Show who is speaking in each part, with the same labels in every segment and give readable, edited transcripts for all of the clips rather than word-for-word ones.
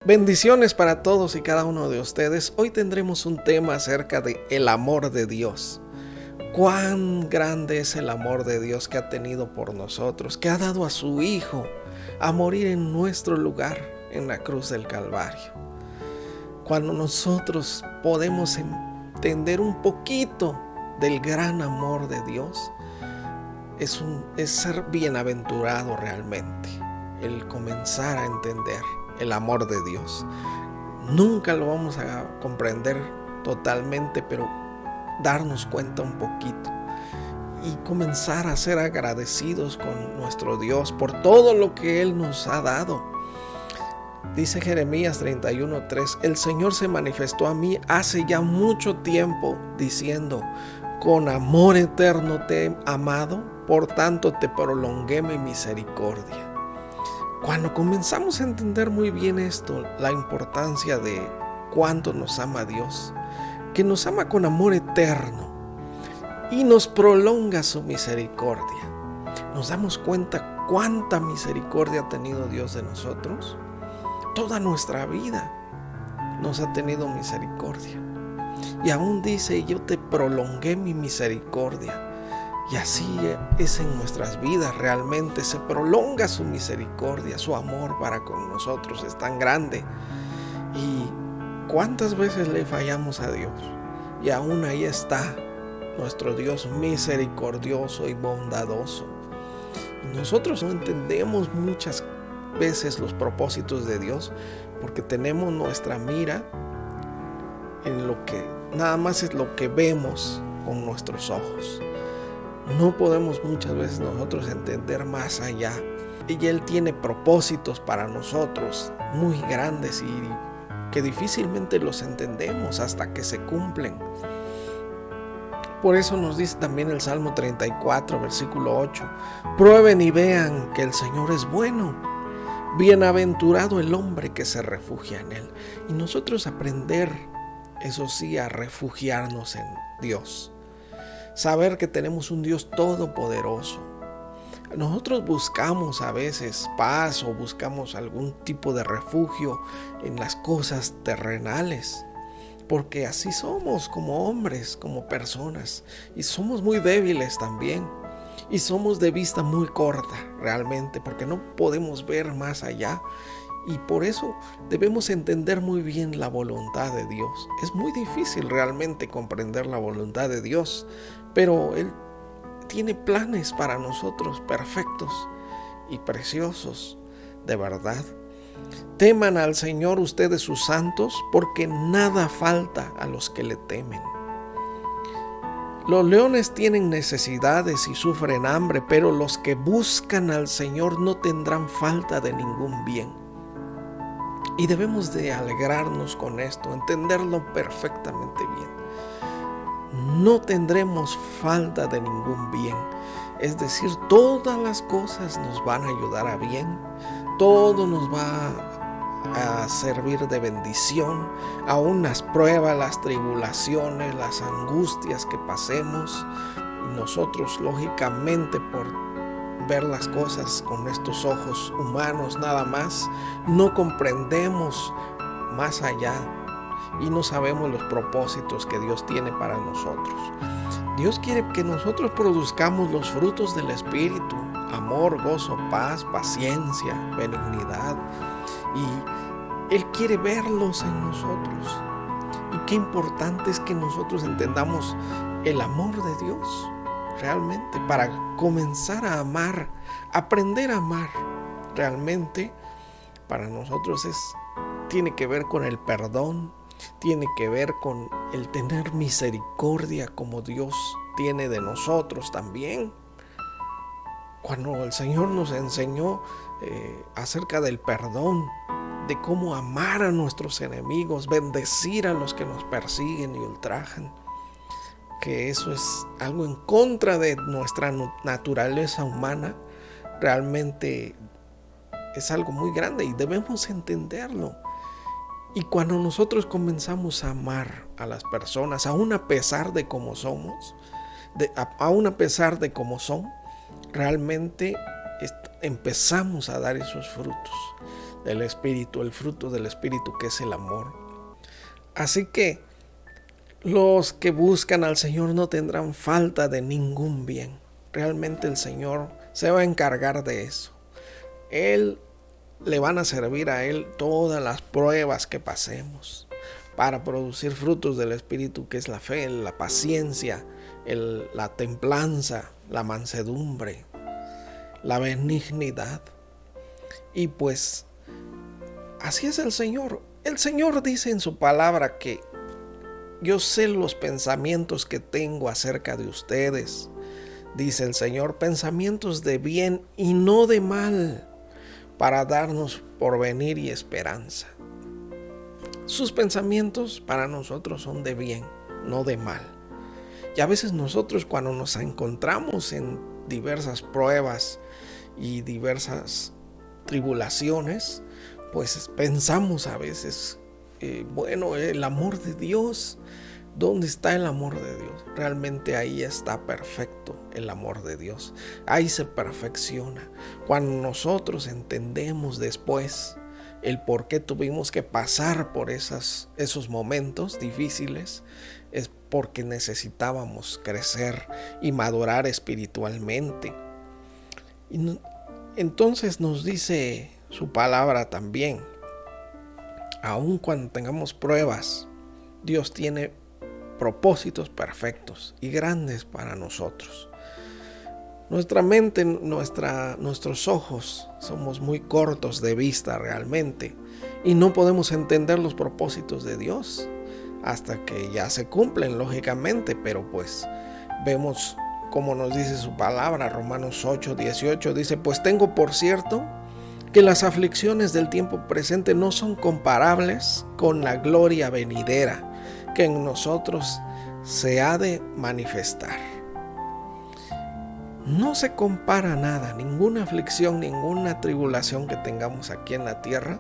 Speaker 1: Bendiciones para todos y cada uno de ustedes. Hoy tendremos un tema acerca de el amor de Dios. Cuán grande es el amor de Dios que ha tenido por nosotros, que ha dado a su Hijo a morir en nuestro lugar en la cruz del Calvario. Cuando nosotros podemos entender un poquito del gran amor de Dios, es ser bienaventurado realmente, el comenzar a entender el amor de Dios. Nunca lo vamos a comprender totalmente, pero darnos cuenta un poquito y comenzar a ser agradecidos con nuestro Dios por todo lo que Él nos ha dado. Dice Jeremías 31:3: el Señor se manifestó a mí hace ya mucho tiempo, diciendo: con amor eterno te he amado, por tanto te prolongué mi misericordia. Cuando comenzamos a entender muy bien esto, la importancia de cuánto nos ama Dios, que nos ama con amor eterno y nos prolonga su misericordia, nos damos cuenta cuánta misericordia ha tenido Dios de nosotros. Toda nuestra vida nos ha tenido misericordia. Y aún dice: yo te prolongué mi misericordia. Y así es en nuestras vidas, realmente se prolonga su misericordia, su amor para con nosotros es tan grande. Y cuántas veces le fallamos a Dios, y aún ahí está nuestro Dios misericordioso y bondadoso. Y nosotros no entendemos muchas veces los propósitos de Dios, porque tenemos nuestra mira en lo que nada más es lo que vemos con nuestros ojos. No podemos muchas veces nosotros entender más allá. Y Él tiene propósitos para nosotros muy grandes y que difícilmente los entendemos hasta que se cumplen. Por eso nos dice también el Salmo 34, versículo 8: prueben y vean que el Señor es bueno. Bienaventurado el hombre que se refugia en Él. Y nosotros aprender, eso sí, a refugiarnos en Dios. Saber que tenemos un Dios todopoderoso. Nosotros buscamos a veces paz o buscamos algún tipo de refugio en las cosas terrenales, porque así somos como hombres, como personas, y somos muy débiles también, y somos de vista muy corta realmente, porque no podemos ver más allá. Y por eso debemos entender muy bien la voluntad de Dios. Es muy difícil realmente comprender la voluntad de Dios, pero Él tiene planes para nosotros perfectos y preciosos, de verdad. Teman al Señor ustedes sus santos, porque nada falta a los que le temen. Los leones tienen necesidades y sufren hambre, pero los que buscan al Señor no tendrán falta de ningún bien. Y debemos de alegrarnos con esto, entenderlo perfectamente bien. No tendremos falta de ningún bien. Es decir, todas las cosas nos van a ayudar a bien. Todo nos va a servir de bendición. Aún las pruebas, las tribulaciones, las angustias que pasemos. Y nosotros, lógicamente, por ver las cosas con estos ojos humanos nada más, no comprendemos más allá y no sabemos los propósitos que Dios tiene para nosotros. Dios quiere que nosotros produzcamos los frutos del Espíritu: amor, gozo, paz, paciencia, benignidad, y Él quiere verlos en nosotros. Y qué importante es que nosotros entendamos el amor de Dios realmente, para comenzar a amar, aprender a amar realmente. Para nosotros tiene que ver con el perdón, tiene que ver con el tener misericordia como Dios tiene de nosotros también. Cuando el Señor nos enseñó acerca del perdón, de cómo amar a nuestros enemigos, bendecir a los que nos persiguen y ultrajan, que eso es algo en contra de nuestra naturaleza humana, realmente es algo muy grande y debemos entenderlo. Y cuando nosotros comenzamos a amar a las personas, aún a pesar de cómo somos, aún a pesar de cómo son, realmente empezamos a dar esos frutos del Espíritu, el fruto del Espíritu, que es el amor. Así que los que buscan al Señor no tendrán falta de ningún bien. Realmente el Señor se va a encargar de eso. Le van a servir a Él todas las pruebas que pasemos para producir frutos del Espíritu, que es la fe, la paciencia, la templanza, la mansedumbre, la benignidad. Y pues así es el Señor. El Señor dice en su palabra que yo sé los pensamientos que tengo acerca de ustedes. Dice el Señor, pensamientos de bien y no de mal, para darnos porvenir y esperanza. Sus pensamientos para nosotros son de bien, no de mal. Y a veces nosotros, cuando nos encontramos en diversas pruebas y diversas tribulaciones, pues pensamos a veces, bueno, el amor de Dios, ¿dónde está el amor de Dios? Realmente ahí está perfecto el amor de Dios. Ahí se perfecciona. Cuando nosotros entendemos después el por qué tuvimos que pasar por esos momentos difíciles, es porque necesitábamos crecer y madurar espiritualmente. Y entonces nos dice su palabra también, aun cuando tengamos pruebas, Dios tiene propósitos perfectos y grandes para nosotros. Nuestra mente, nuestros ojos somos muy cortos de vista realmente, y no podemos entender los propósitos de Dios hasta que ya se cumplen, lógicamente, pero pues vemos como nos dice su palabra. Romanos 8:18 dice, pues tengo por cierto que las aflicciones del tiempo presente no son comparables con la gloria venidera que en nosotros se ha de manifestar. No se compara nada, ninguna aflicción, ninguna tribulación que tengamos aquí en la tierra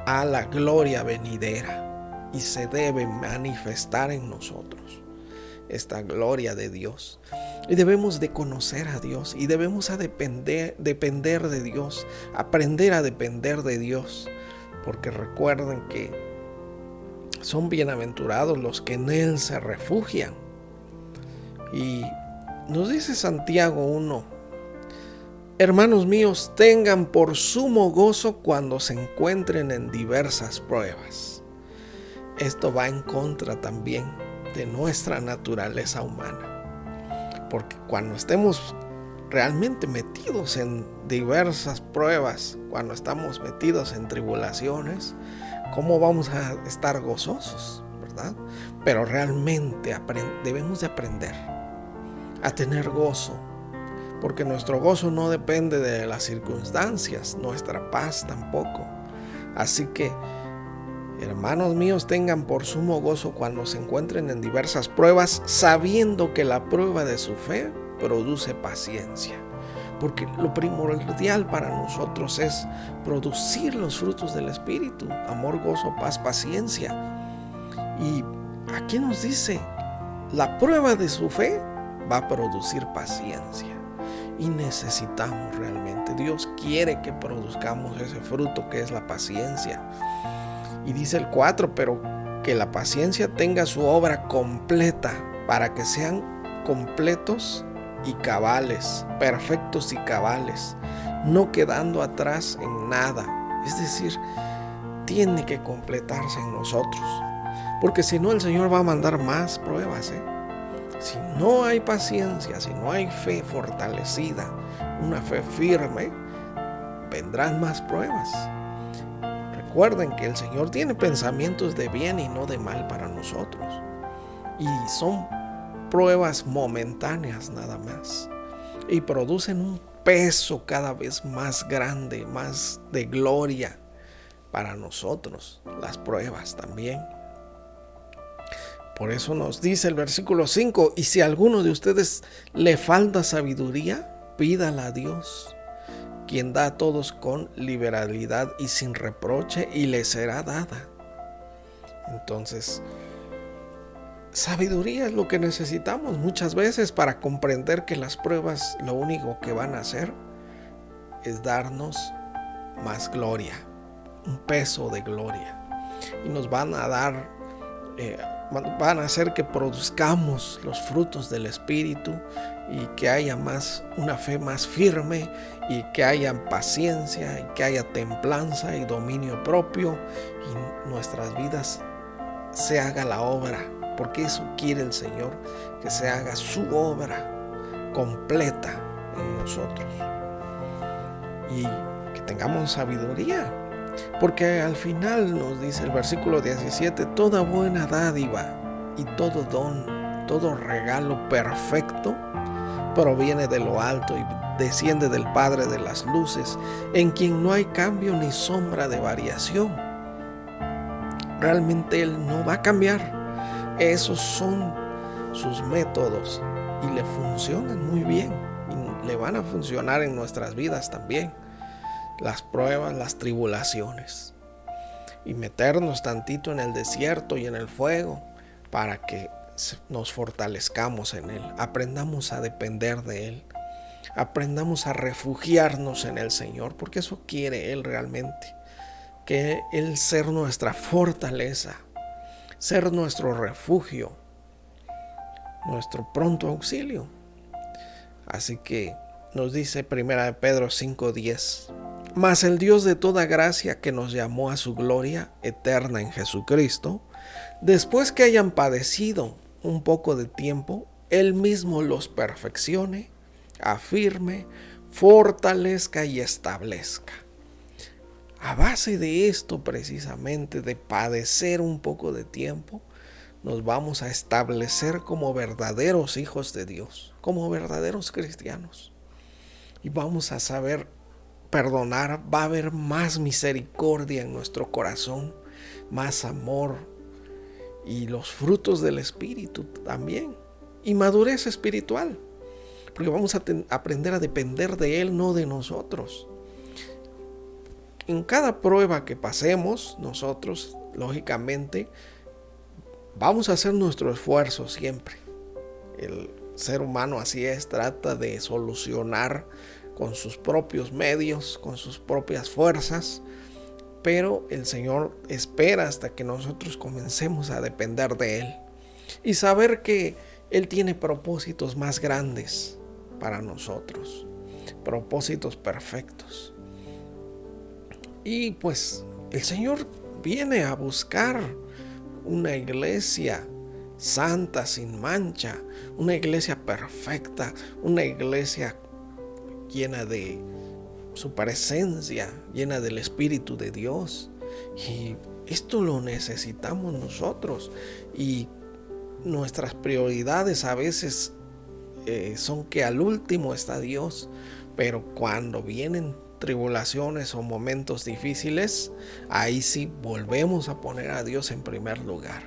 Speaker 1: a la gloria venidera, y se debe manifestar en nosotros esta gloria de Dios. Y debemos de conocer a Dios, y debemos depender de Dios, aprender a depender de Dios, porque recuerden que son bienaventurados los que en Él se refugian. Y nos dice Santiago 1, hermanos míos, tengan por sumo gozo cuando se encuentren en diversas pruebas. Esto va en contra también de nuestra naturaleza humana, porque cuando estemos realmente metidos en diversas pruebas, cuando estamos metidos en tribulaciones, ¿cómo vamos a estar gozosos, verdad? Pero realmente debemos de aprender a tener gozo, porque nuestro gozo no depende de las circunstancias, nuestra paz tampoco. Así que, hermanos míos, tengan por sumo gozo cuando se encuentren en diversas pruebas, sabiendo que la prueba de su fe produce paciencia. Porque lo primordial para nosotros es producir los frutos del Espíritu: amor, gozo, paz, paciencia. Y aquí nos dice, la prueba de su fe va a producir paciencia. Y necesitamos realmente, Dios quiere que produzcamos ese fruto que es la paciencia. Y dice el 4, pero que la paciencia tenga su obra completa, para que sean completos y cabales, perfectos y cabales, no quedando atrás en nada. Es decir, tiene que completarse en nosotros, porque si no, el Señor va a mandar más pruebas, Si no hay paciencia, si no hay fe fortalecida, una fe firme, vendrán más pruebas. Recuerden que el Señor tiene pensamientos de bien y no de mal para nosotros, y son pruebas momentáneas nada más, y producen un peso cada vez más grande, más de gloria para nosotros, las pruebas también. Por eso nos dice el versículo 5, y si a alguno de ustedes le falta sabiduría, pídala a Dios, quien da a todos con liberalidad y sin reproche, y le será dada. Entonces, sabiduría es lo que necesitamos muchas veces para comprender que las pruebas lo único que van a hacer es darnos más gloria, un peso de gloria. Y nos van a dar, van a hacer que produzcamos los frutos del Espíritu y que haya una fe más firme y que haya paciencia y que haya templanza y dominio propio y nuestras vidas se haga la obra, porque eso quiere el Señor, que se haga su obra completa en nosotros y que tengamos sabiduría, porque al final nos dice el versículo 17: toda buena dádiva y todo don, todo regalo perfecto proviene de lo alto y desciende del Padre de las luces, en quien no hay cambio ni sombra de variación. Realmente Él no va a cambiar. Esos son sus métodos y le funcionan muy bien y le van a funcionar en nuestras vidas también. Las pruebas, las tribulaciones, y meternos tantito en el desierto y en el fuego para que nos fortalezcamos en Él, aprendamos a depender de Él, aprendamos a refugiarnos en el Señor, porque eso quiere Él realmente, que Él ser nuestra fortaleza, ser nuestro refugio, nuestro pronto auxilio. Así que nos dice 1 Pedro 5:10: mas el Dios de toda gracia, que nos llamó a su gloria eterna en Jesucristo, después que hayan padecido un poco de tiempo, Él mismo los perfeccione, afirme, fortalezca y establezca. A base de esto, precisamente, de padecer un poco de tiempo, nos vamos a establecer como verdaderos hijos de Dios, como verdaderos cristianos. Y vamos a saber perdonar, va a haber más misericordia en nuestro corazón, más amor y los frutos del Espíritu también, y madurez espiritual, porque vamos a aprender a depender de Él, no de nosotros. En cada prueba que pasemos, nosotros, lógicamente, vamos a hacer nuestro esfuerzo siempre. El ser humano así es, trata de solucionar con sus propios medios, con sus propias fuerzas, pero el Señor espera hasta que nosotros comencemos a depender de Él y saber que Él tiene propósitos más grandes para nosotros, propósitos perfectos. Y pues el Señor viene a buscar una iglesia santa, sin mancha, una iglesia perfecta, una iglesia llena de su presencia, llena del Espíritu de Dios. Y esto lo necesitamos nosotros. Y nuestras prioridades a veces son que al último está Dios, pero cuando vienen tribulaciones o momentos difíciles, ahí sí volvemos a poner a Dios en primer lugar.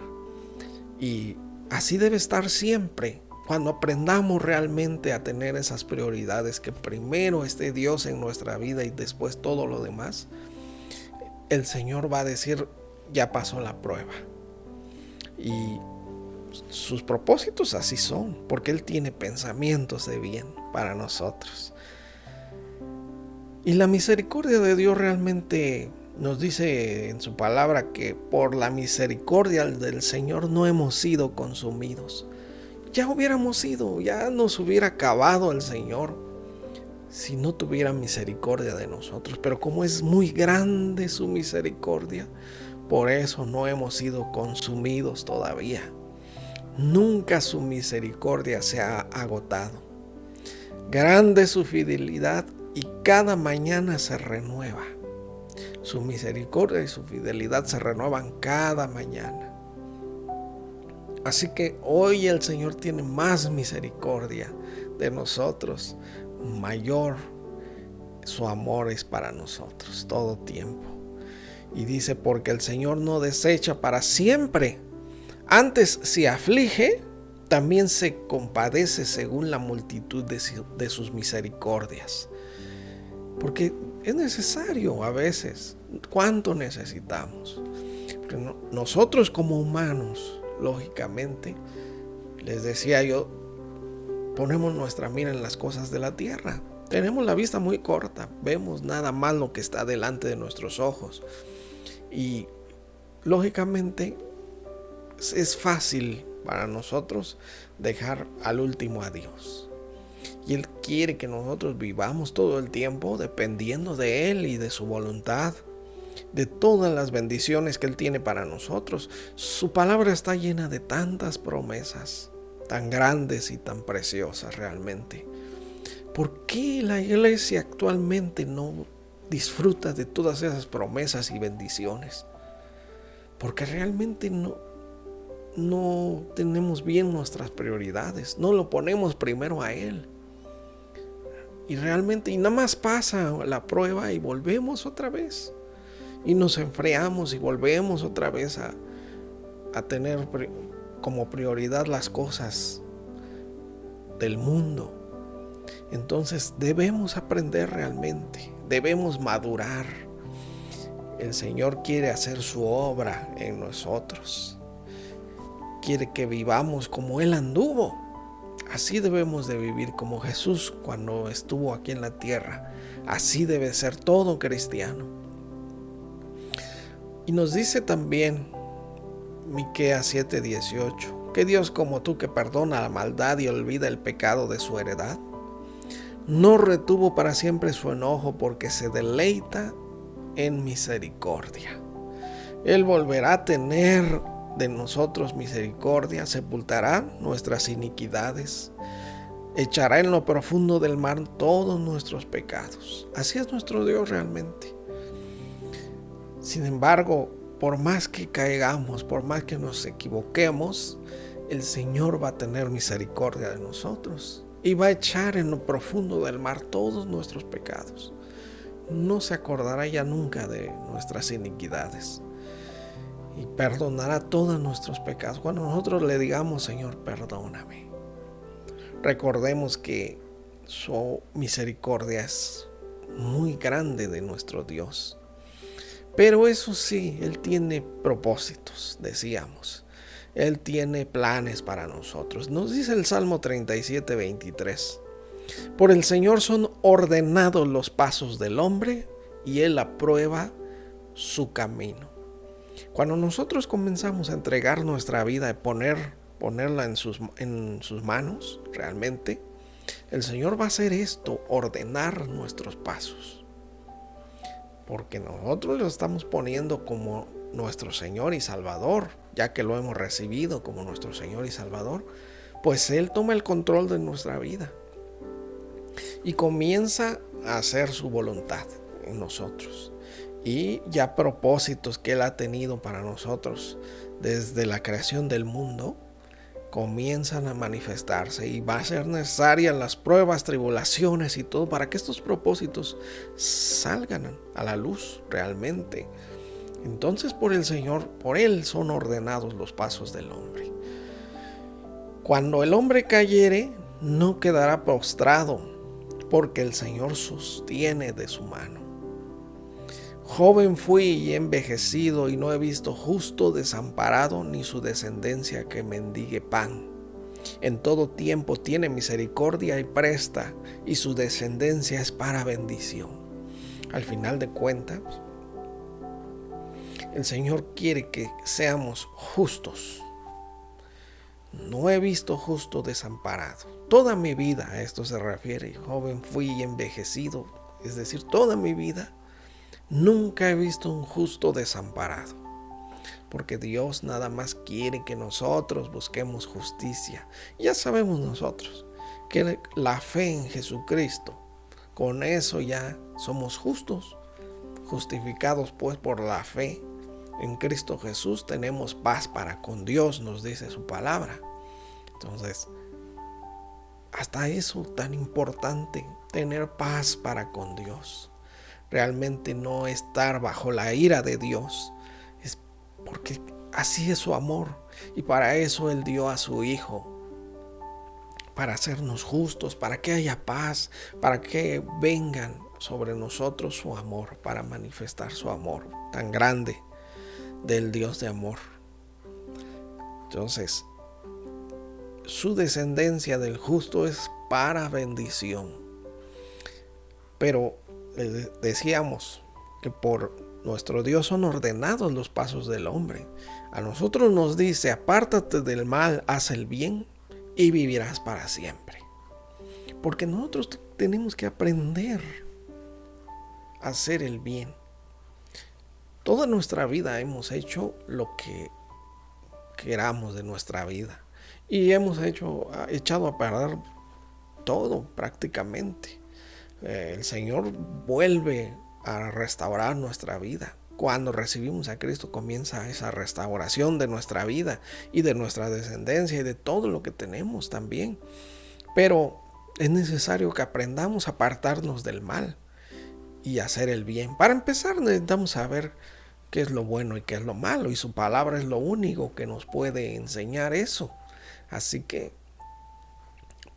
Speaker 1: Y así debe estar siempre. Cuando aprendamos realmente a tener esas prioridades, que primero esté Dios en nuestra vida y después todo lo demás, el Señor va a decir: ya pasó la prueba. Y sus propósitos así son, porque Él tiene pensamientos de bien para nosotros. Y la misericordia de Dios realmente nos dice en su palabra que por la misericordia del Señor no hemos sido consumidos. Ya hubiéramos sido, ya nos hubiera acabado el Señor si no tuviera misericordia de nosotros. Pero como es muy grande su misericordia, por eso no hemos sido consumidos todavía. Nunca su misericordia se ha agotado. Grande es su fidelidad y cada mañana se renueva. Su misericordia y su fidelidad se renuevan cada mañana. Así que hoy el Señor tiene más misericordia de nosotros, mayor su amor es para nosotros todo tiempo. Y dice: porque el Señor no desecha para siempre, antes si aflige, también se compadece según la multitud de sus misericordias. Porque es necesario a veces. ¿Cuánto necesitamos? Porque nosotros como humanos, lógicamente, les decía yo, ponemos nuestra mira en las cosas de la tierra. tenemos la vista muy corta, vemos nada más lo que está delante de nuestros ojos. Y lógicamente es fácil para nosotros dejar al último a Dios. Y Él quiere que nosotros vivamos todo el tiempo dependiendo de Él y de su voluntad, de todas las bendiciones que Él tiene para nosotros. Su palabra está llena de tantas promesas, tan grandes y tan preciosas realmente. ¿Por qué la iglesia actualmente no disfruta de todas esas promesas y bendiciones? Porque realmente no tenemos bien nuestras prioridades, no lo ponemos primero a Él. Y realmente, y nada más pasa la prueba y volvemos otra vez. Y nos enfriamos y volvemos otra vez a tener como prioridad las cosas del mundo. Entonces debemos aprender realmente, debemos madurar. El Señor quiere hacer su obra en nosotros. Quiere que vivamos como Él anduvo. Así debemos de vivir como Jesús cuando estuvo aquí en la tierra. Así debe ser todo cristiano. Y nos dice también Miqueas 7:18, que Dios como tú que perdona la maldad y olvida el pecado de su heredad, no retuvo para siempre su enojo porque se deleita en misericordia. Él volverá a tener de nosotros misericordia, sepultará nuestras iniquidades, echará en lo profundo del mar todos nuestros pecados. Así es nuestro Dios realmente. Sin embargo, por más que caigamos, por más que nos equivoquemos, el Señor va a tener misericordia de nosotros y va a echar en lo profundo del mar todos nuestros pecados. No se acordará ya nunca de nuestras iniquidades y perdonará todos nuestros pecados. Cuando nosotros le digamos, Señor, perdóname, recordemos que su misericordia es muy grande de nuestro Dios. Pero eso sí, Él tiene propósitos, decíamos. Él tiene planes para nosotros. Nos dice el Salmo 37:23. Por el Señor son ordenados los pasos del hombre y Él aprueba su camino. Cuando nosotros comenzamos a entregar nuestra vida y ponerla en sus manos, realmente, el Señor va a hacer esto, ordenar nuestros pasos. Porque nosotros lo estamos poniendo como nuestro Señor y Salvador, ya que lo hemos recibido como nuestro Señor y Salvador, pues Él toma el control de nuestra vida y comienza a hacer su voluntad en nosotros. Y ya propósitos que Él ha tenido para nosotros desde la creación del mundo comienzan a manifestarse, y va a ser necesaria las pruebas, tribulaciones y todo para que estos propósitos salgan a la luz realmente. Entonces por el Señor, por Él son ordenados los pasos del hombre. Cuando el hombre cayere, no quedará postrado, porque el Señor sostiene de su mano. Joven fui y he envejecido, y no he visto justo desamparado, ni su descendencia que mendigue pan. En todo tiempo tiene misericordia y presta, y su descendencia es para bendición. Al final de cuentas, el Señor quiere que seamos justos. No he visto justo desamparado. Toda mi vida, a esto se refiere, joven fui y envejecido, es decir, toda mi vida, nunca he visto un justo desamparado, porque Dios nada más quiere que nosotros busquemos justicia. Ya sabemos nosotros que la fe en Jesucristo, con eso ya somos justos, justificados pues por la fe en Cristo Jesús, tenemos paz para con Dios, nos dice su palabra. Entonces, hasta eso tan importante, tener paz para con Dios. Realmente no estar bajo la ira de Dios, es porque así es su amor, y para eso Él dio a su Hijo, para hacernos justos, para que haya paz, para que vengan sobre nosotros su amor, para manifestar su amor tan grande del Dios de amor. Entonces, su descendencia del justo es para bendición. Pero decíamos que por nuestro Dios son ordenados los pasos del hombre. A nosotros nos dice: apártate del mal, haz el bien y vivirás para siempre. Porque nosotros tenemos que aprender a hacer el bien. Toda nuestra vida hemos hecho lo que queramos de nuestra vida y hemos echado a perder todo prácticamente. El Señor vuelve a restaurar nuestra vida. Cuando recibimos a Cristo comienza esa restauración de nuestra vida y de nuestra descendencia y de todo lo que tenemos también. Pero es necesario que aprendamos a apartarnos del mal y hacer el bien. Para empezar, necesitamos saber qué es lo bueno y qué es lo malo, y su palabra es lo único que nos puede enseñar eso. Así que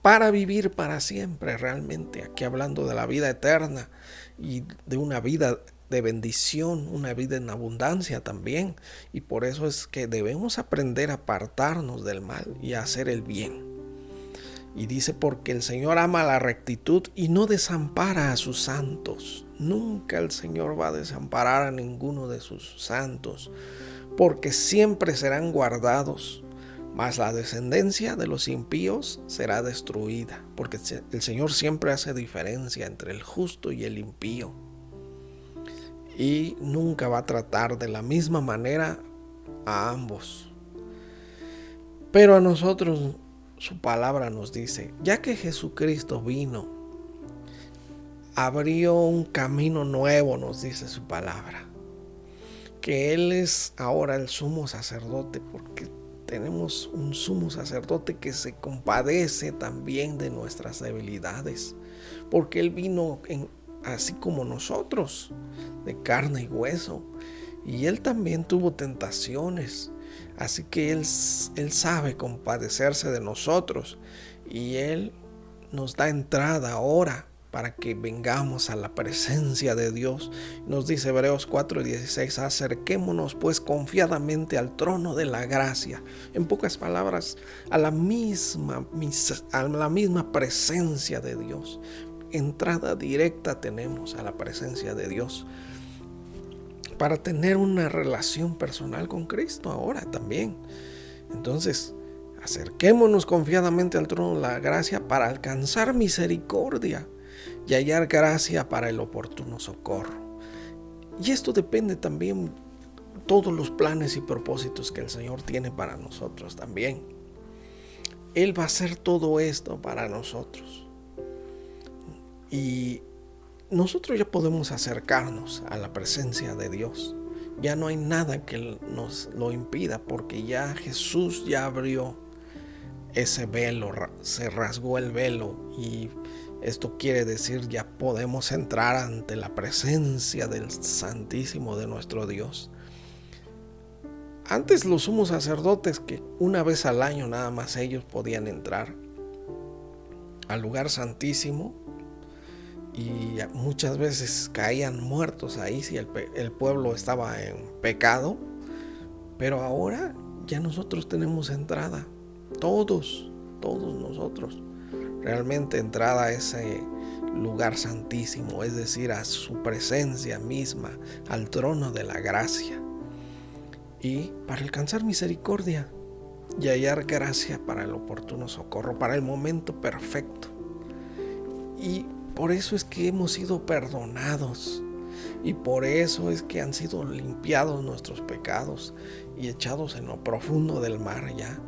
Speaker 1: para vivir para siempre, realmente, aquí hablando de la vida eterna y de una vida de bendición, una vida en abundancia también, y por eso es que debemos aprender a apartarnos del mal y a hacer el bien. Y dice: porque el Señor ama la rectitud y no desampara a sus santos. Nunca el Señor va a desamparar a ninguno de sus santos, porque siempre serán guardados. Mas la descendencia de los impíos será destruida, porque el Señor siempre hace diferencia entre el justo y el impío. Y nunca va a tratar de la misma manera a ambos. Pero a nosotros su palabra nos dice: ya que Jesucristo vino, abrió un camino nuevo, nos dice su palabra, que Él es ahora el sumo sacerdote, porque tenemos un sumo sacerdote que se compadece también de nuestras debilidades, porque Él vino así como nosotros, de carne y hueso, y Él también tuvo tentaciones. Así que Él sabe compadecerse de nosotros, y Él nos da entrada ahora para que vengamos a la presencia de Dios. Nos dice Hebreos 4:16: acerquémonos pues confiadamente al trono de la gracia. En pocas palabras, a la misma presencia de Dios. Entrada directa tenemos a la presencia de Dios para tener una relación personal con Cristo ahora también. Entonces, acerquémonos confiadamente al trono de la gracia para alcanzar misericordia y hallar gracia para el oportuno socorro. Y esto depende también de todos los planes y propósitos que el Señor tiene para nosotros también. Él va a hacer todo esto para nosotros. Y nosotros ya podemos acercarnos a la presencia de Dios. Ya no hay nada que nos lo impida, porque ya Jesús ya abrió ese velo, se rasgó el velo, y esto quiere decir ya podemos entrar ante la presencia del Santísimo de nuestro Dios. Antes los sumos sacerdotes, que una vez al año nada más ellos podían entrar al lugar santísimo, y muchas veces caían muertos ahí si el pueblo estaba en pecado. Pero ahora ya nosotros tenemos entrada, todos nosotros, realmente entrada a ese lugar santísimo, es decir, a su presencia misma, al trono de la gracia, y para alcanzar misericordia y hallar gracia para el oportuno socorro, para el momento perfecto. Y por eso es que hemos sido perdonados, y por eso es que han sido limpiados nuestros pecados y echados en lo profundo del mar ya.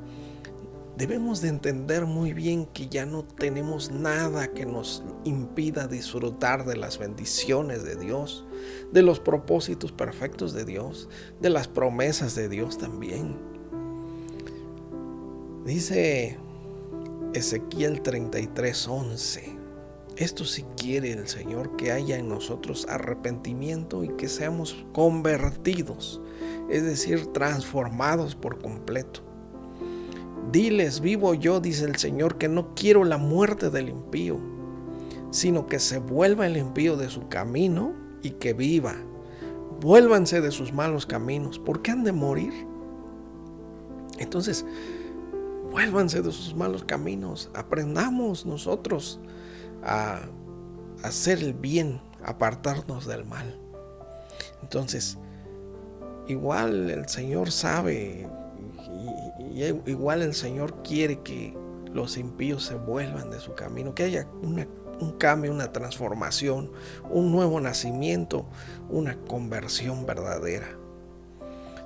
Speaker 1: Debemos de entender muy bien que ya no tenemos nada que nos impida disfrutar de las bendiciones de Dios, de los propósitos perfectos de Dios, de las promesas de Dios también. Dice Ezequiel 33:11: esto sí quiere el Señor, que haya en nosotros arrepentimiento y que seamos convertidos, es decir, transformados por completo. Diles: vivo yo, dice el Señor, que no quiero la muerte del impío, sino que se vuelva el impío de su camino y que viva. Vuélvanse de sus malos caminos, ¿por qué han de morir? Entonces, vuélvanse de sus malos caminos. Aprendamos nosotros a hacer el bien, apartarnos del mal. Entonces, igual el Señor sabe y igual el Señor quiere que los impíos se vuelvan de su camino, que haya un cambio, una transformación, un nuevo nacimiento, una conversión verdadera.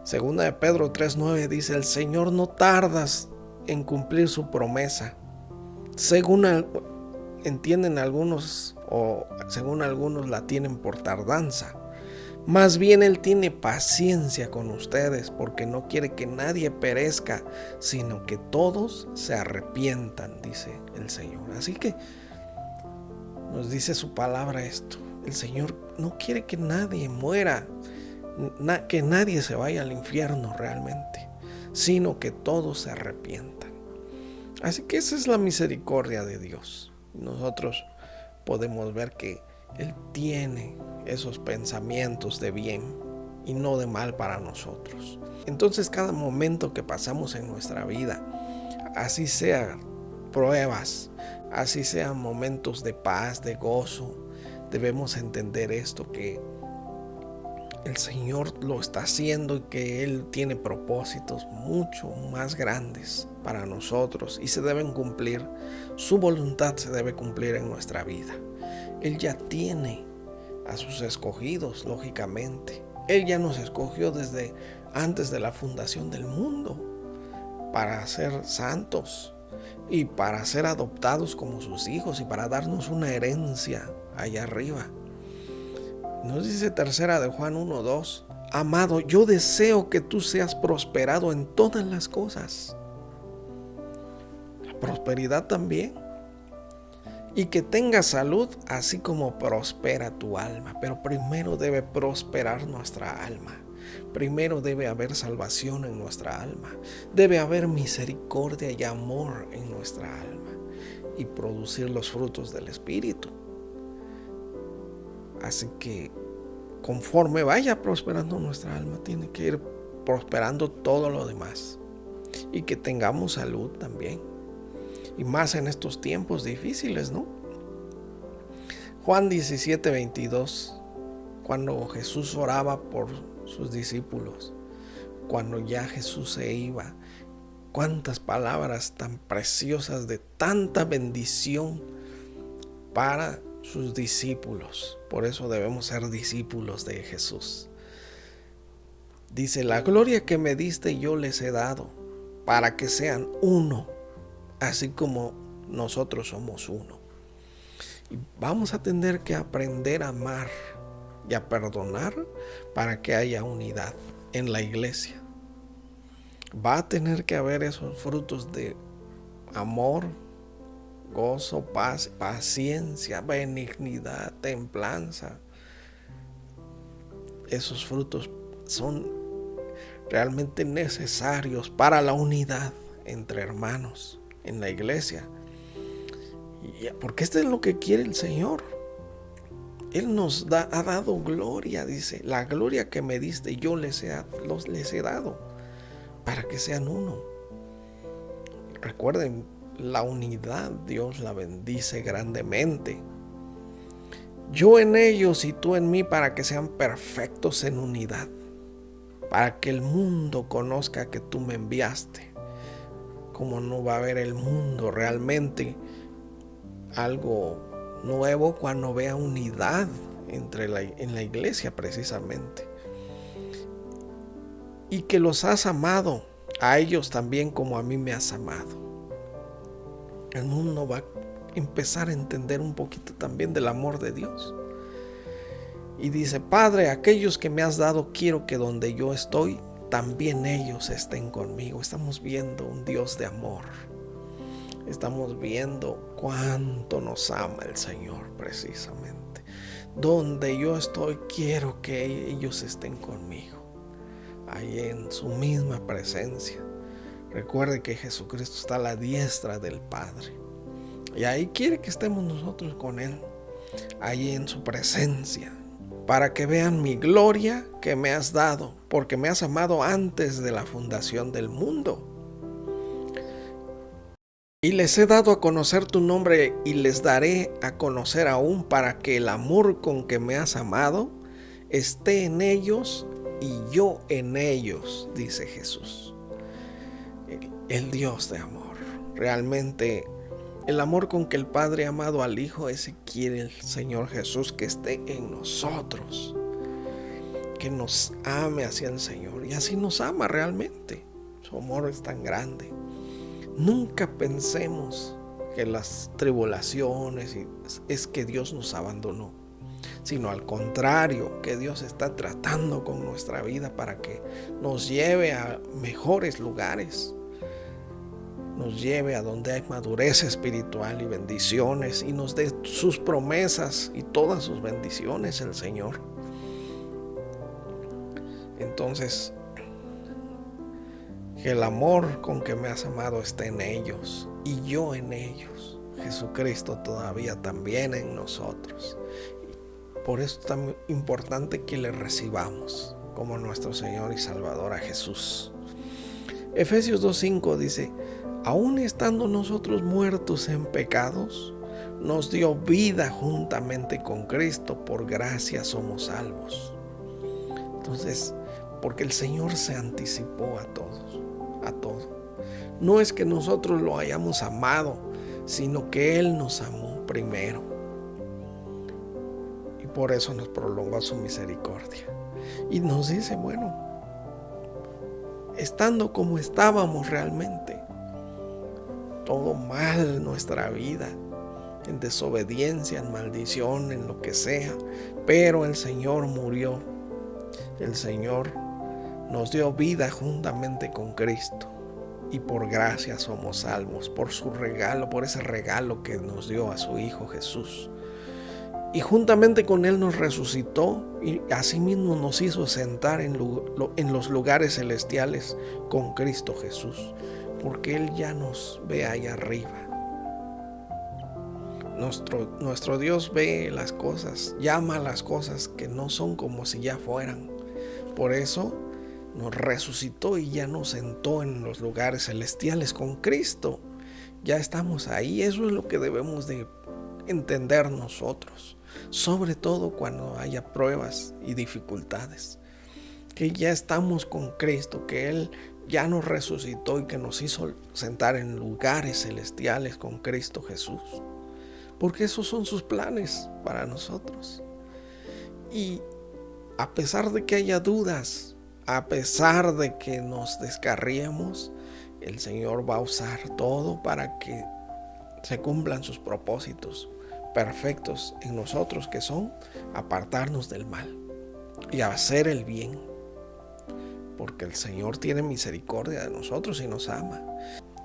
Speaker 1: Segunda de Pedro 3:9 dice: el Señor no tarda en cumplir su promesa, según entienden algunos, o según algunos la tienen por tardanza. Más bien Él tiene paciencia con ustedes, porque no quiere que nadie perezca, sino que todos se arrepientan, dice el Señor. Así que nos dice su palabra esto: el Señor no quiere que nadie muera, que nadie se vaya al infierno realmente, sino que todos se arrepientan. Así que esa es la misericordia de Dios. Nosotros podemos ver que Él tiene esos pensamientos de bien y no de mal para nosotros. Entonces, cada momento que pasamos en nuestra vida, así sean pruebas, así sean momentos de paz, de gozo, debemos entender esto, que el Señor lo está haciendo y que Él tiene propósitos mucho más grandes para nosotros y se deben cumplir. Su voluntad se debe cumplir en nuestra vida. Él ya tiene a sus escogidos, lógicamente. Él ya nos escogió desde antes de la fundación del mundo para ser santos y para ser adoptados como sus hijos y para darnos una herencia allá arriba. Nos dice tercera de Juan 1:2: amado, yo deseo que tú seas prosperado en todas las cosas. La prosperidad también. Y que tengas salud, así como prospera tu alma. Pero primero debe prosperar nuestra alma. Primero debe haber salvación en nuestra alma. Debe haber misericordia y amor en nuestra alma. Y producir los frutos del Espíritu. Así que conforme vaya prosperando nuestra alma, tiene que ir prosperando todo lo demás. Y que tengamos salud también. Y más en estos tiempos difíciles, ¿no? Juan 17:22, cuando Jesús oraba por sus discípulos, cuando ya Jesús se iba, cuántas palabras tan preciosas de tanta bendición para sus discípulos. Por eso debemos ser discípulos de Jesús. Dice: la gloria que me diste yo les he dado, para que sean uno, así como nosotros somos uno. Y vamos a tener que aprender a amar y a perdonar para que haya unidad en la iglesia. Va a tener que haber esos frutos de amor, gozo, paz, paciencia, benignidad, templanza. Esos frutos son realmente necesarios para la unidad entre hermanos en la iglesia, porque esto es lo que quiere el Señor. Él nos ha dado gloria, dice: la gloria que me diste yo les he dado, para que sean uno. Recuerden, la unidad Dios la bendice grandemente. Yo en ellos y tú en mí, para que sean perfectos en unidad, para que el mundo conozca que tú me enviaste. Como no va a haber el mundo realmente algo nuevo cuando vea unidad en la iglesia, precisamente. Y que los has amado a ellos también como a mí me has amado. El mundo va a empezar a entender un poquito también del amor de Dios. Y dice: Padre, aquellos que me has dado, quiero que donde yo estoy, también ellos estén conmigo. Estamos viendo un Dios de amor. Estamos viendo cuánto nos ama el Señor, precisamente. Donde yo estoy, quiero que ellos estén conmigo, ahí en su misma presencia. Recuerde que Jesucristo está a la diestra del Padre, y ahí quiere que estemos nosotros con Él, ahí en su presencia, para que vean mi gloria que me has dado, porque me has amado antes de la fundación del mundo. Y les he dado a conocer tu nombre y les daré a conocer aún, para que el amor con que me has amado esté en ellos y yo en ellos, dice Jesús. El Dios de amor. Realmente el amor con que el Padre ha amado al Hijo, ese quiere el Señor Jesús que esté en nosotros. Que nos ame hacia el Señor. Y así nos ama realmente. Su amor es tan grande. Nunca pensemos que las tribulaciones es que Dios nos abandonó, sino al contrario, que Dios está tratando con nuestra vida para que nos lleve a mejores lugares, nos lleve a donde hay madurez espiritual y bendiciones, y nos dé sus promesas y todas sus bendiciones el Señor. Entonces, que el amor con que me has amado esté en ellos y yo en ellos. Jesucristo todavía también en nosotros. Por eso es tan importante que le recibamos como nuestro Señor y Salvador a Jesús. Efesios 2:5 dice: aún estando nosotros muertos en pecados, nos dio vida juntamente con Cristo, por gracia somos salvos. Entonces, porque el Señor se anticipó a todos, a todo. No es que nosotros lo hayamos amado, sino que Él nos amó primero. Y por eso nos prolongó su misericordia. Y nos dice, bueno, estando como estábamos realmente, todo mal nuestra vida, en desobediencia, en maldición, en lo que sea, pero el Señor murió. El Señor nos dio vida juntamente con Cristo, y por gracia somos salvos, por su regalo, por ese regalo que nos dio a su Hijo Jesús. Y juntamente con Él nos resucitó, y asimismo nos hizo sentar en los lugares celestiales con Cristo Jesús, porque Él ya nos ve allá arriba. Nuestro Dios ve las cosas, llama a las cosas que no son como si ya fueran. Por eso nos resucitó y ya nos sentó en los lugares celestiales con Cristo. Ya estamos ahí. Eso es lo que debemos de entender nosotros, sobre todo cuando haya pruebas y dificultades, que ya estamos con Cristo, que Él ya nos resucitó y que nos hizo sentar en lugares celestiales con Cristo Jesús, porque esos son sus planes para nosotros. Y a pesar de que haya dudas, a pesar de que nos descarriemos, el Señor va a usar todo para que se cumplan sus propósitos perfectos en nosotros, que son apartarnos del mal y hacer el bien, porque el Señor tiene misericordia de nosotros y nos ama,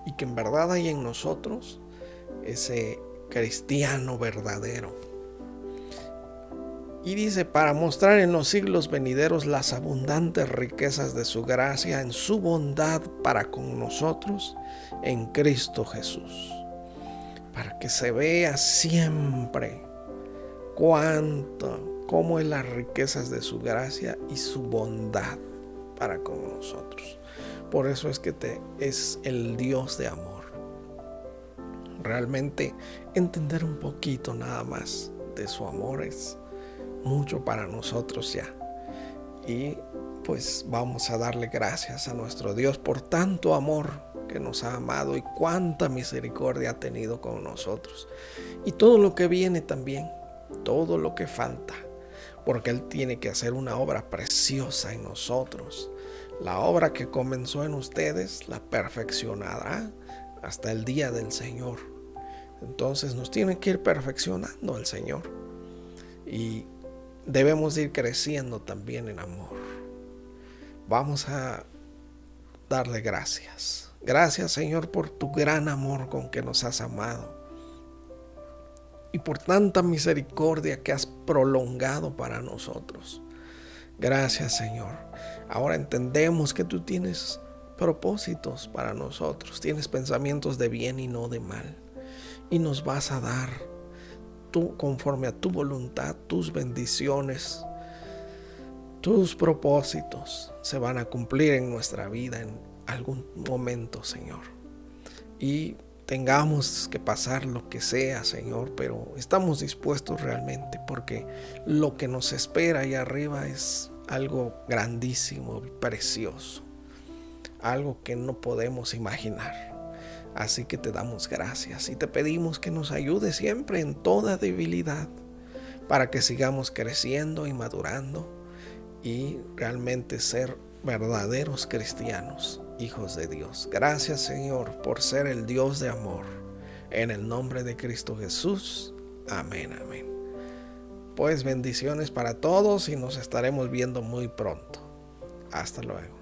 Speaker 1: y que en verdad hay en nosotros ese cristiano verdadero. Y dice, para mostrar en los siglos venideros las abundantes riquezas de su gracia en su bondad para con nosotros en Cristo Jesús. Para que se vea siempre cómo es las riquezas de su gracia y su bondad para con nosotros. Por eso es que es el Dios de amor. Realmente entender un poquito nada más de su amor es mucho para nosotros ya. Y pues vamos a darle gracias a nuestro Dios por tanto amor que nos ha amado y cuánta misericordia ha tenido con nosotros. Y todo lo que viene también, todo lo que falta, porque Él tiene que hacer una obra preciosa en nosotros. La obra que comenzó en ustedes la perfeccionará hasta el día del Señor. Entonces nos tiene que ir perfeccionando el Señor. Y debemos ir creciendo también en amor. Vamos a darle gracias. Gracias, Señor, por tu gran amor con que nos has amado y por tanta misericordia que has prolongado para nosotros. Gracias, Señor. Ahora entendemos que tú tienes propósitos para nosotros, tienes pensamientos de bien y no de mal, y nos vas a dar tú, conforme a tu voluntad, tus bendiciones. Tus propósitos se van a cumplir en nuestra vida en algún momento, Señor. Y tengamos que pasar lo que sea, Señor, pero estamos dispuestos realmente, porque lo que nos espera allá arriba es algo grandísimo, precioso, algo que no podemos imaginar. Así que te damos gracias y te pedimos que nos ayudes siempre en toda debilidad, para que sigamos creciendo y madurando y realmente ser verdaderos cristianos, hijos de Dios. Gracias, Señor, por ser el Dios de amor. En el nombre de Cristo Jesús. Amén, amén. Pues bendiciones para todos y nos estaremos viendo muy pronto. Hasta luego.